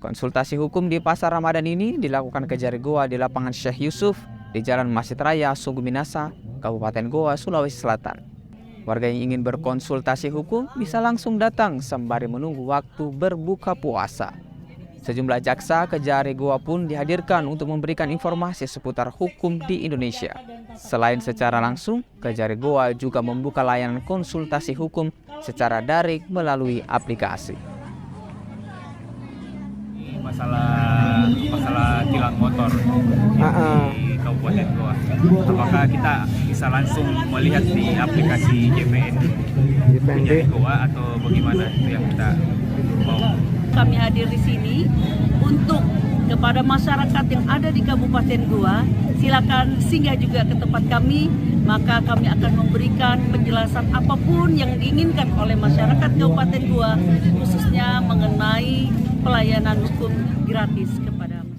Konsultasi hukum di Pasar Ramadan ini dilakukan Kejari Gowa di Lapangan Syekh Yusuf di Jalan Mesjid Raya Sungguminasa, Kabupaten Gowa Sulawesi Selatan. Warga yang ingin berkonsultasi hukum bisa langsung datang sembari menunggu waktu berbuka puasa. Sejumlah jaksa Kejari Gowa pun dihadirkan untuk memberikan informasi seputar hukum di Indonesia. Selain secara langsung, Kejari Gowa juga membuka layanan konsultasi hukum secara daring melalui aplikasi. Masalah tilang motor di Kabupaten Gowa. Apakah kita bisa langsung melihat di aplikasi JPN Kejari Gowa atau bagaimana? Itu yang kita mau. Kami hadir di sini untuk kepada masyarakat yang ada di Kabupaten Gowa, silakan singgah juga ke tempat kami, maka kami akan memberikan penjelasan apapun yang diinginkan oleh masyarakat Kabupaten Gowa, khususnya mengenai pelayanan hukum gratis kepada masyarakat.